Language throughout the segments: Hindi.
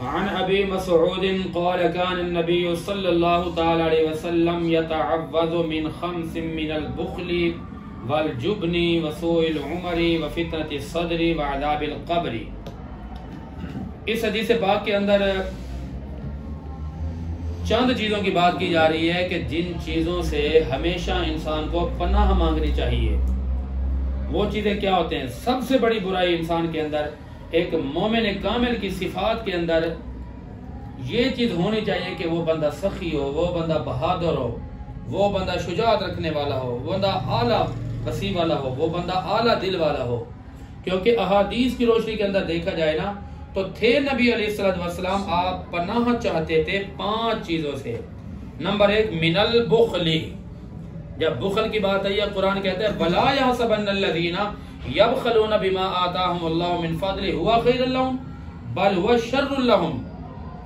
अन अबी मसऊद क़ाल कान नबी सल्लल्लाहु तआला अलैहि वसल्लम यतअव्वज़ु मिन खम्सिन मिनल बुख़्ली वल जुब्नी व सूइल उमरी व फितनति सदरी व अज़ाबिल क़ब्री। इस हदीस पाक के अंदर चंद चीजों की बात की जा रही है कि जिन चीजों से हमेशा इंसान को पनाह मांगनी चाहिए। वो चीजें क्या होते हैं? सबसे बड़ी बुराई इंसान के अंदर, एक मोमिन कामिल की सिफात के अंदर ये चीज होनी चाहिए कि वो बंदा सखी हो, वो बंदा बहादुर हो, वो बंदा शुजाअत रखने वाला हो, वो बंदा आला वसी वाला हो, वो बंदा आला दिल वाला हो। क्योंकि अहादीस की रोशनी के अंदर देखा जाए ना तो थे नबी अलैहिस्सलाम आप पनाह चाहते थे 5 चीजों से। नंबर 1 मिनल बुखली। जब बुखल की बात आई है कुरान कहता है बला यहसबन्नल्लज़ीना यबखलूना बिमा आताहुमुल्लाहु मिन फज़लिही हुवा खैरुल लहुम बल हुवा शर्रुल लहुम।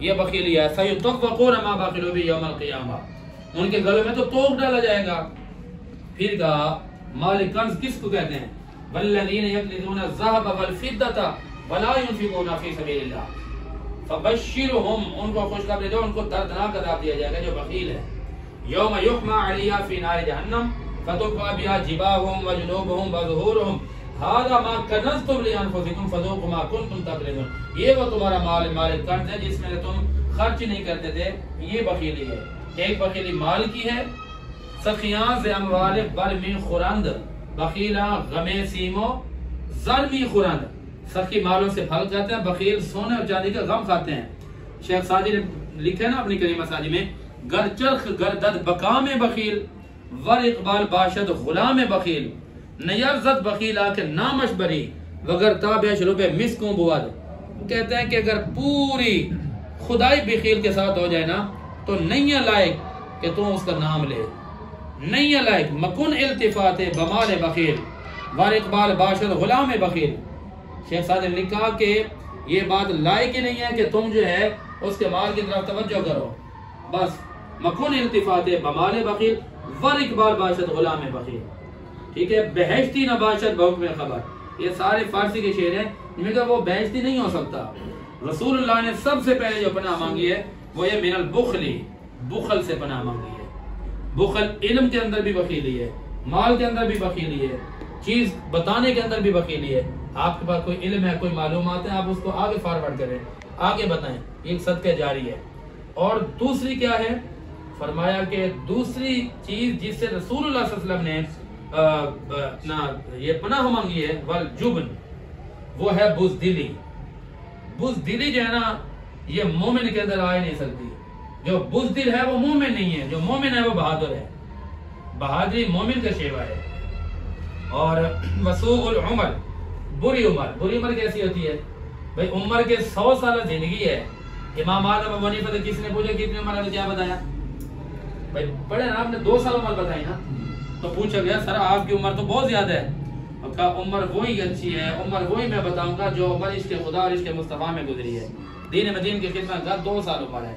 ये बखीली है, सयुतफ़क़ूना मा बखिलू बिही यौमल क़ियामह। उनके गलों में तो तोप डाला जाएगा। फिर कहा मालिक कंज़ किसको कहते हैं? वल्लज़ीना यकनिज़ूना अज़-ज़हब वल फ़िद्दता वला युनफ़िक़ूना फ़ी सबीलिल्लाह फ़बश्शिरहुम। उनको खुशखबरी दो, उनको दर्दनाक अज़ाब दिया जाएगा जो बखील है। यौम युहमा अलैहा फ़ी नारि जहन्नम फ़तुक्वा बिहा जिबाहुहुम व जुनूबुहुम व ज़ुहूरुहुम हाज़ा मा कनज़्तुम लिअन्फ़ुसिकुम फ़ज़ूक़ू मा कुन्तुम तक़लिज़ून। ये वो तुम्हारा माल कंज़ है जिसमें तुम खर्च नहीं करते थे। ये बखीली है। एक बखीली माल की है। सखियां से अमवाल बरमी खुरंद बखीला गमे सीमो ज़ल्मी खुरंद। सखी मालों से फल खाते हैं, बखील सोने और चांदी का गम खाते हैं। शेख सादी ने लिखा है ना अपनी करीमा सादी में, गर चरख गरदद बकाम बखील वर इकबाल बाशद गुलाम बखील नयरजत बखील आके नामश बरी वगर ताबे शुरूबे मिस्कों बुआद। कहते हैं कि अगर पूरी खुदाई बखील के साथ हो जाए ना तो नहीं लायक कि तुम उसका नाम ले, नहीं लायक मकुन इल्तिफात बमाल बखील वर इकबाल बाशद गुलाम बखील। शेख साद ने लिखा कि ये बात लायक ही नहीं है कि तुम जो है उसके माल की तरफ तवज्जो करो। बस मकुन इल्तिफात बमाल बखील वर इकबाल बाशद गुलाम बखील। ठीक है, बहश्ती नबाशत बहुत में खबर। ये सारे फारसी के शेर हैं जिनमें वो बहश्ती नहीं हो सकता। रसूलुल्लाह ने सबसे पहले जो पनाह मांगी है वो ये मिनल बुखली, बुखल से पनाह मांगी है। बुखल इल्म के अंदर भी बखीली है, माल के अंदर भी बखीली है, चीज बताने के अंदर भी बखीली है। आपके पास कोई इल्म है, कोई मालूमात है, आप उसको आगे फॉरवर्ड करें, आगे बताएं, एक सदका जारी है। और दूसरी क्या है? फरमाया कि दूसरी चीज जिससे रसूलुल्लाह सल्लल्लाहु अलैहि वसल्लम ने ना ये पनाह मांगी है वल जुबन, वो है बुज़दिली। बुज़दिली जो है ना ये मोमिन के अंदर आ नहीं सकती। जो बुज़दिल है वो मोमिन नहीं है, जो मोमिन है वो बहादुर है। बहादुरी मोमिन का शेवा है। और वसूउल उमर, बुरी उम्र। बुरी उम्र कैसी होती है भाई? उम्र के 100 साल जिंदगी है। इमाम आज़म अबू हनीफा से किसने पूछा कितनी उम्र है? क्या बताया भाई? पढ़े ना आपने, 2 साल उम्र बताई ना। तो पूछा गया सर आपकी उम्र तो बहुत ज्यादा है। और कहा उम्र वही अच्छी है, उम्र वही मैं बताऊंगा जो उम्र इसके खुदा और इसके मुस्तफा में गुजरी है। दीन मदीन की खिदमत का 2 साल उम्र है,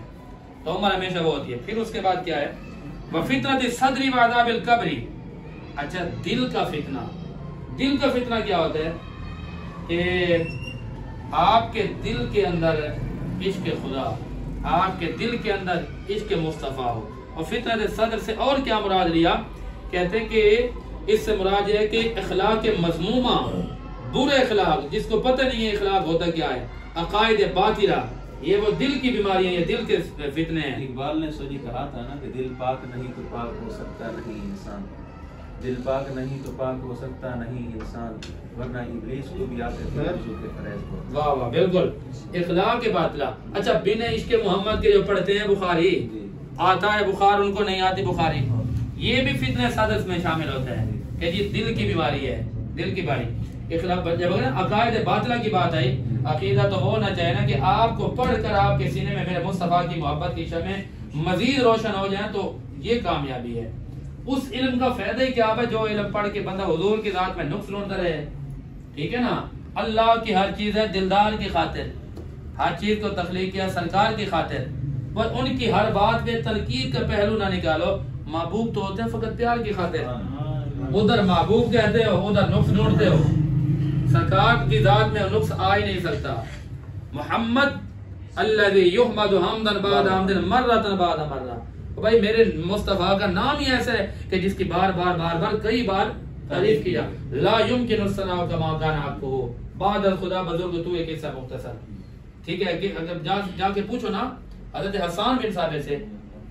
तो उम्र हमेशा वो होती है। फिर उसके बाद क्या है? व फितनत सदरी व अज़ाबिल कब्री। अच्छा, दिल का फितना। दिल का फितना क्या होता है कि आपके दिल के अंदर इश्क खुदा, आपके दिल के अंदर इश्क मुस्तफा हो। और फितनत सदर से और क्या मुराद लिया? कहते हैं कि इससे मुराद है कि अखलाक मज़मूमा, बुरे अखलाक, जिसको पता नहीं है अखलाक होता क्या है, अकायद बातिला, ये वो दिल की बीमारी है, ये दिल के फितने हैं। इकबाल ने सोजी कहा था ना कि दिल पाक नहीं तो पाक हो सकता नहीं इंसान, दिल पाक नहीं तो पाक हो सकता नहीं इंसान, वरना इब्लीस को भी आते थे के फरेज को। वाह वाह, बिल्कुल इखलाक बातिला। अच्छा, बिन इश्क मोहम्मद के जो पढ़ते हैं बुखारी, आता है बुखार, उनको नहीं आती बुखारी, ये भी फितने सादस में शामिल होता है कि जी दिल की बीमारी है, दिल की बीमारी। इखलाक जब अकायद बातिला की बात आई, अकीदा तो होना चाहिए ना कि आपको पढ़कर आपके सीने में मेरे मुस्तफा की मोहब्बत की शमें मजीद रोशन हो जाए, तो ये कामयाबी है। उस इल्म का फायदा ही क्या है? जो इल्म पढ़ के बंदा हुजूर की जात में नुक्स ढूंढता रहे। ठीक है ना, अल्लाह की हर चीज है दिलदार की खातिर, हर चीज को तख्लीक किया सरकार की खातिर। पर उनकी हर बात पे तनकीद का पहलू ना निकालो। महबूब तो होते हैं फकत प्यार की खातिर। उधर महबूब कहते हो, उधर नुक्स ढूंढते हो। सरकार की जात में नुक्स आ ही नहीं सकता। मोहम्मद अल्लज़ी युहमदु हम्दन बाद हम्दिन मर्रतन बाद मर्रा। तो भाई मेरे मुस्तफा का नाम ही ऐसा है कि जिसकी बार बार कई बार तारीफ किया। ला युमकिनु सनाउ कमा कान आपको बाद खुदा बुजुर्ग तू एक ऐसा मुख्तसर। ठीक है कि अगर जाके पूछो ना हजरत हसन बिन साबित से,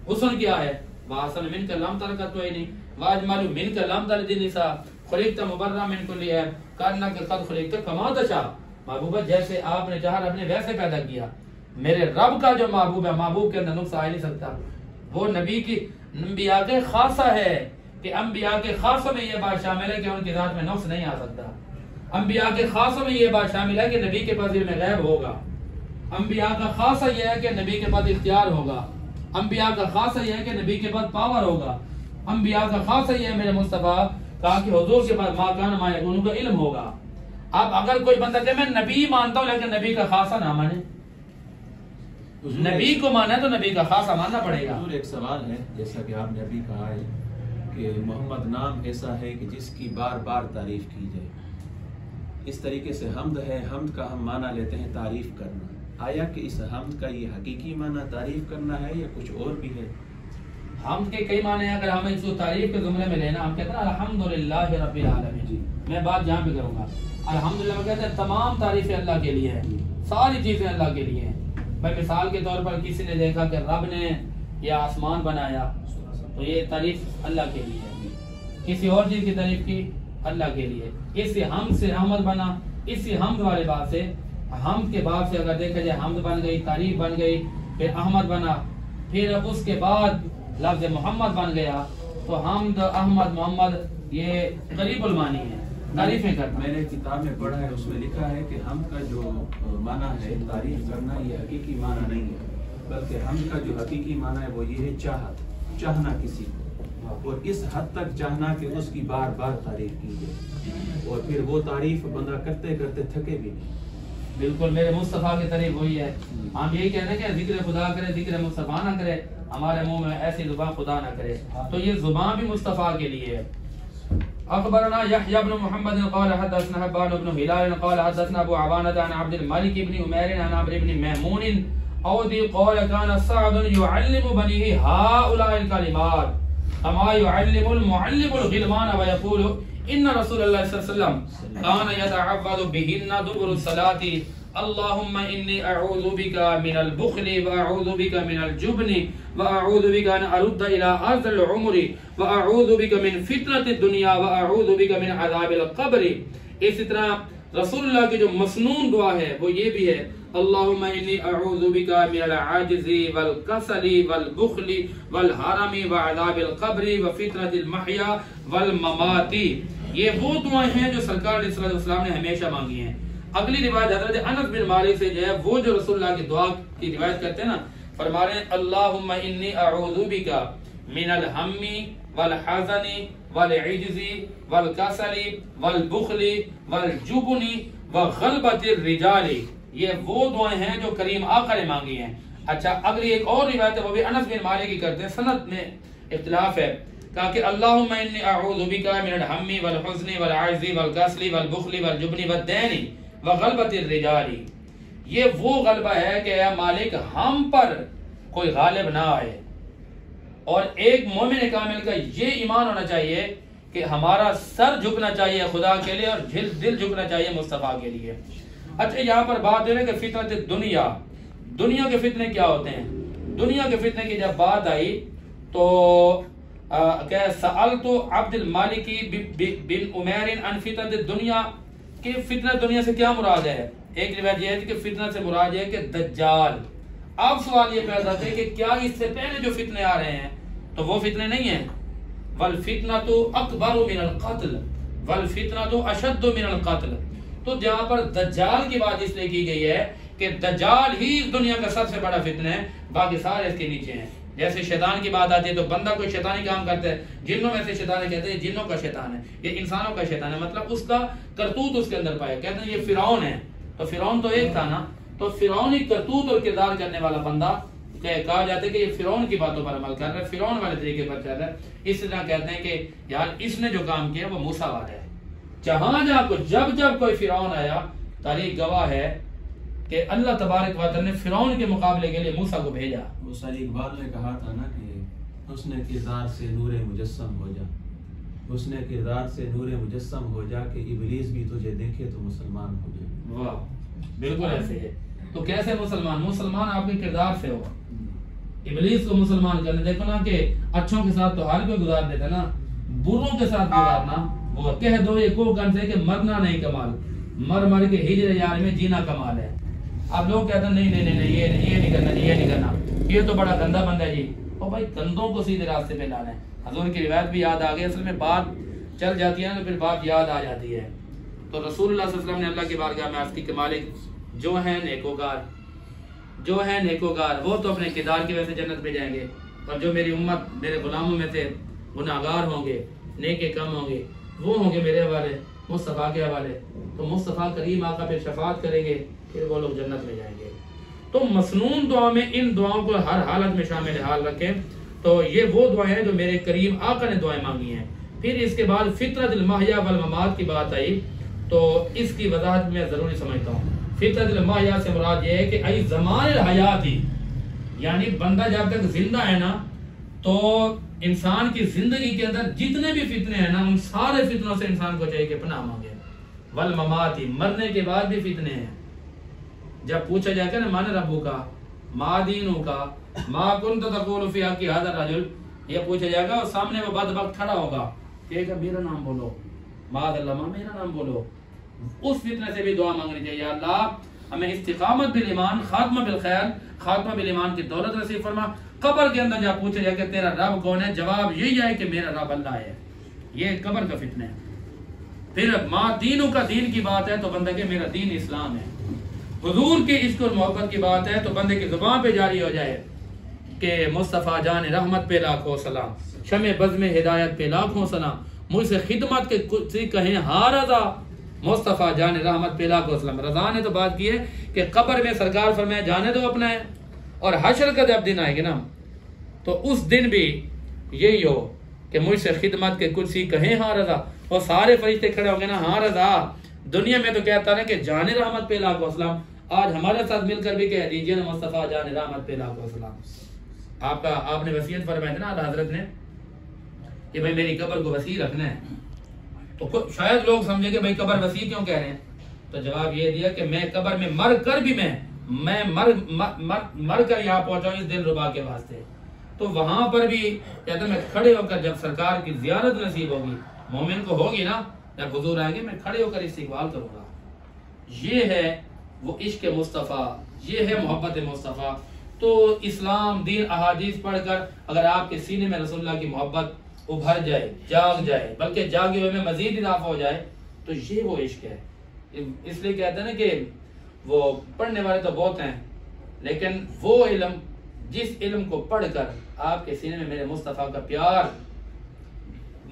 हुस्न क्या है? वासन मिन कलम तरका तो ही नहीं, वाज मालूम मिन कलम तर दिन निसा खलिकत मुबर्रा मिन कुल्ली है करना के कद खलिकत कमा दशा। महबूबा जैसे आपने चाहा आपने वैसे पैदा किया। मेरे रब का जो महबूब है, महबूब के अंदर नुक्स आ ही नहीं सकता। वो नबी की अंबिया के खासा है कि अंबिया के खासों में ये बात शामिल है कि उनकी जात में नुक्स नहीं आ सकता। अंबिया के खासों में ये बात शामिल है कि नबी के पास इल्म गैब होगा। अंबिया का खासा यह है कि नबी के पास इख्तियार होगा। अंबिया का खासा यह है कि नबी के पास पावर होगा। अंबिया का खासा यह है मेरे मुस्तफा कहा कि हुजूर के पास माकान मायकून का इल्म होगा। अब अगर कोई बंदा कहे मैं नबी मानता हूं लेकिन नबी का खासा ना माने, नबी को माना तो नबी का खासा मानना पड़ेगा। एक सवाल है, जैसा कि आपने अभी कहा है कि मोहम्मद नाम ऐसा है कि जिसकी बार बार तारीफ की जाए। इस तरीके से हम्द है, हम्द का हम माना लेते हैं तारीफ करना। आया कि इस हम्द का ये हकीकी माना तारीफ करना है या कुछ और भी है? हम्द के कई माने हैं। अगर हम इसको तारीफ के जुमले में लेना, हम कहते हैं अल्हम्दुलिल्लाह रब्बिल आलमीन। मैं बात जहाँ पे करूंगा अल्हम्दुलिल्लाह कहते हैं तमाम तारीफें अल्लाह के लिए है, सारी चीजें अल्लाह के लिए हैं। भाई मिसाल के तौर पर किसी ने देखा कि रब ने यह आसमान बनाया तो ये तारीफ अल्लाह के लिए है। किसी और चीज की तारीफ की अल्लाह के लिए। इससे हम से अहमद बना, इसी हमद वाले बात से, हमद के बाद से अगर देखा जाए हमद बन गई, तारीफ बन गई, फिर अहमद बना, फिर उसके बाद लफ्ज मोहम्मद बन गया तो हमद अहमद मोहम्मद ये करीबुल मानी है, तारीफें करना। मैंने किताब में पढ़ा है, उसमें लिखा है कि हम का जो माना है तारीफ करना ये हकीकी माना नहीं है, बल्कि हम का जो हकीकी माना है वो ये है चाहत, चाहना किसी को, और इस हद तक चाहना कि उसकी बार बार तारीफ की जाए और फिर वो तारीफ बंदा करते करते थके भी नहीं। बिल्कुल मेरे मुस्तफा की तारीफ वही है। हम यही कहते हैं कि जिक्र खुदा करे, जिक्र मुस्तफा ना करे, हमारे मुंह में ऐसी जुबान खुदा ना करे। तो ये जुबान भी मुस्तफा के लिए है। अखबरना यहया इब्न मुहम्मद क़ाल हदथना हब्बान इब्न हिलाल क़ाल हदथना अबू अवाना अन अब्दुल मलिक इब्न उमैर अन अमर इब्न महमून औदी क़ाल कान सअद युअल्लिमु बनीहि हाउलाइल कलिमात कमा युअल्लिमुल मुअल्लिमुल गिलमान व यक़ूलु इन्न रसूलल्लाह सल्लल्लाहु अलैहि वसल्लम कान यतअव्वदु बिहिन्ना दुबुरु सलाती अल्लाहुम्मा इन्नी अऊज़ु बिका मिनल बुख़्लि व अऊज़ु बिका मिनल जुब्नि व अऊज़ु बिका अन अरुद्द इला अर्ज़िल उम्रि व अऊज़ु बिका मिन फितनतिद दुनिया व अऊज़ु बिका मिन अज़ाबिल क़ब्र। इसी तरह रसूलुल्लाह की जो मसनून दुआ है वो ये भी है अल्लाहुम्मा इन्नी अऊज़ु बिका मिनल आजिज़ि वल कसली वल बुख़्लि वल हरमि व अज़ाबिल क़ब्रि व फितनतिल महया वल ममाती। ये वो दुआएं हैं जो सरकार अलैहिस्सलाम ने हमेशा मांगी हैं। अगली रिवायत हज़रत अनस बिन मालिक से जो है वो जो रसूलुल्लाह की दुआ की रिवायत करते हैं ना, फरमा रहे हैं अल्लाहुम्मा इन्नी अऊज़ु बिका मिनल हम्मी वल हज़नी वल इज्ज़ी वल कसली वल बुख़्ली वल जुबनी व गलबतिर रिजाली। ये वो दुआएं हैं जो करीम आका ने मांगी हैं। अच्छा अगली एक और रिवायत है वो भी अनस बिन मालिक की करते हैं, सनद में इख्तिलाफ है। कहा कि अल्लाहुम्मा इन्नी अऊज़ु बिका मिनल हम्मी वल हुज़्नी वल इज्ज़ी वल कसली वल बुख़्ली वल जुबनी वद दैनी व गलबतिर रिजाली। ये वो गलबा है कि या मालिक हम पर कोई गालिब ना आए। और एक मोमिन कामिल का ये ईमान होना चाहिए कि हमारा सर झुकना चाहिए खुदा के लिए और दिल झुकना चाहिए मुस्तफा के लिए। अच्छा यहाँ पर बात है कि फितनत दुनिया, दुनिया के फितने क्या होते हैं? दुनिया के फितने की जब बात आई तो क्या सअल तो अब्दुल मालिकी बिन उमैर अन फितनत दुनिया कि फितना दुनिया से क्या मुराद है? एक रिवायत यह है कि फितना से मुराद है कि दज्जाल। अब सवाल ये पैदा होता है कि क्या इससे पहले जो फितने आ रहे हैं तो वो फितने नहीं है? वल फितना तो अकबर मिनल कत्ल वल फितना तो अशद्दु मिनल कत्ल। तो जहाँ पर दज्जाल की बात इसलिए की गई है कि दज्जाल ही इस दुनिया का सबसे बड़ा फितना है, बाकी सारे इसके नीचे हैं। जैसे शैतान की बात आती है तो बंदा कोई शैतानी काम करता है, जिन्नों में से शैतान कहते हैं जिन्नों का शैतान है, ये इंसानों का शैतान है, मतलब उसका करतूत उसके अंदर पाया। कहते हैं ये फिरौन है, तो फिरौन तो एक था ना, तो फिरौनी करतूत और किरदार करने वाला बंदा कहा जाता है कि ये फिरौन की बातों पर अमल कर रहा है, फिरौन वाले तरीके पर चल रहा है। इस तरह कहते हैं कि यार इसने जो काम किया वो मूसा वाला है। जहां जहां को जब जब कोई फिरौन आया, तारीख गवाह है कि अल्लाह तबारक व तआला ने फिरौन के मुकाबले के लिए मूसा को भेजा। मूसा इकबाल ने कहा था ना कि हुस्न किरदार से नूरे मुजस्सम हो जा, हुस्न किरदार से नूरे मुजस्सम हो जा कि इब्लीस भी तुझे देखे तो मुसलमान हो जाए। वाह, बिल्कुल ऐसे है। तो कैसे मुसलमान? मुसलमान आपके किरदार से होगा। इब्लीस को मुसलमान करने, देखो ना कि अच्छों के साथ तो हर कोई गुजार देता ना, बुरों के साथ गुजारना, वो कह दो ये को गन से कि मरना नहीं कमाल, मर मर के हिजर यार में जीना कमाल है। अब लोग कहते हैं नहीं नहीं नहीं ये नहीं करना, ये नहीं करना, ये तो बड़ा गंदा बंदा है जी। और भाई गंदों को सीधे रास्ते पे लाना है। हजूर की रिवायत भी याद आ गई, असल में बात चल जाती है ना तो फिर बात याद आ जाती है। तो रसूलुल्लाह सल्लल्लाहु अलैहि वसल्लम ने अल्लाह की बारगाह में अर्ज़ की कि मालिक जो है नेकोकार, जो है नेकोकार वो तो अपने किरदार की वजह से जन्नत में जाएंगे, और जो मेरी उम्मत मेरे गुलामों में से गुनाहगार होंगे, नेके कम होंगे, वो होंगे मेरे हवाले, मुस्तफ़ा के हवाले। तो मुस्तफ़ा करीम आका पे शफाअत करेंगे, फिर वो लोग जन्नत में जाएंगे। तो मसनून दुआ में इन दुआओं को हर हालत में शामिल हाल रखें। तो ये वो दुआएं हैं जो मेरे करीम आका ने दुआएं मांगी हैं। फिर इसके बाद फितरतुल महया वल ममात की बात आई, तो इसकी वजाहत मैं ज़रूरी समझता हूँ। फितरतुल महया से मुराद ये है कि आई ज़मानिल हयाती, यानी बंदा जब तक जिंदा है ना, तो इंसान की जिंदगी के अंदर जितने भी फितने हैं ना, उन सारे फितनों से इंसान को चाहिए कि पनाह मांगे। वल ममाती, मरने के बाद भी फितने हैं। जब पूछा जाएगा ना मान रब्बू का, मा दीनू का, मा कुंत तक़ूलु फी हक़्क़ि हाज़ा रजुल, ये पूछा जाएगा और सामने वो बदबख्त खड़ा होगा, कहेगा मेरा नाम बोलो, माज़अल्लाह मेरा नाम बोलो। उस फितने से भी दुआ मांगनी चाहिए, अल्लाह हमें इस्तिकामत बिल ईमान, खात्मा बिल खैर, खात्मा बिल ईमान की दौलत नसीब फरमा। कब्र के अंदर जब पूछा जाए कि तेरा रब कौन है, जवाब यही है कि मेरा रब अल्लाह है। ये कब्र का फितना है। फिर माँ दीनों का, दीन की बात है तो बंदे के मेरा दीन इस्लाम है। हुजूर के इश्क और मोहब्बत की बात है तो बंदे की जुबान पे जारी हो जाए कि मुस्तफ़ा जान रहमत पे लाखों सलाम, शमे बज़्म हिदायत पे लाखों सलाम, मुझसे खिदमत के कुछ कहें हाँ रज़ा, मुस्तफ़ा जान रहमत पे लाखों सलाम। रज़ा ने तो बात की है कि कब्र में सरकार फरमाए जाने दो अपना है, और हशर का जब दिन आएगा ना तो उस दिन भी यही हो कि मुझसे खिदमत के कुछ कहें हाँ रज़ा, और सारे फरिश्ते खड़े होंगे ना हाँ रज़ा। दुनिया में तो कहता है कि जाने रहमत पे लाखों सलाम, आज हमारे साथ मिलकर भी कह दीजिए ना मुस्तफ़ा जाने रहमत पे लाखों सलाम। आपने वसीयत फरमाई थी ना हजरत ने कि भाई मेरी कब्र को वसी रखना है, तो शायद लोग समझे कि भाई कब्र वसी क्यों कह रहे हैं, तो जवाब ये दिया कि मैं कब्र में मर कर भी मैं मर कर यहाँ पहुंचा इस दिल रुबा के वास्ते। तो वहां पर भी कहते मैं खड़े होकर जब सरकार की ज़ियारत नसीब होगी, मोमिन को होगी ना, जब हुजूर आएंगे मैं खड़े होकर इस्तिक़बाल करूंगा। ये है वो इश्क मुस्तफ़ा, ये है मोहब्बत मुस्तफ़ा। तो इस्लाम दीन अहादीस पढ़कर अगर आपके सीने में रसूलुल्लाह की मोहब्बत उभर जाए, जाग जाए, बल्कि जागे हुए में मजीद इजाफा हो जाए, तो ये वो इश्क है। इसलिए कहते हैं ना कि वो पढ़ने वाले तो बहुत हैं, लेकिन वो इल्म, जिस इल्म को पढ़कर आपके सीने में मेरे मुस्तफ़ा का प्यार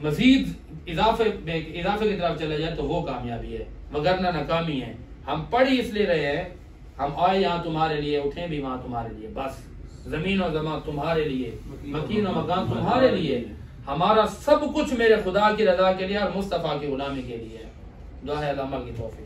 मजीद इजाफे की तरफ चला जाए, तो वो कामयाबी है, वगरना नाकामी है। हम पढ़ ही इसलिए रहे हैं, हम आए यहाँ तुम्हारे लिए, उठे भी वहाँ तुम्हारे लिए, बस जमीन और ज़मान तुम्हारे लिए, मकीन और मकान तुम्हारे लिए, हमारा सब कुछ मेरे खुदा की रजा के लिए और मुस्तफ़ा की गुलामी के लिए। दुआ है अल्लाह की तौफीक।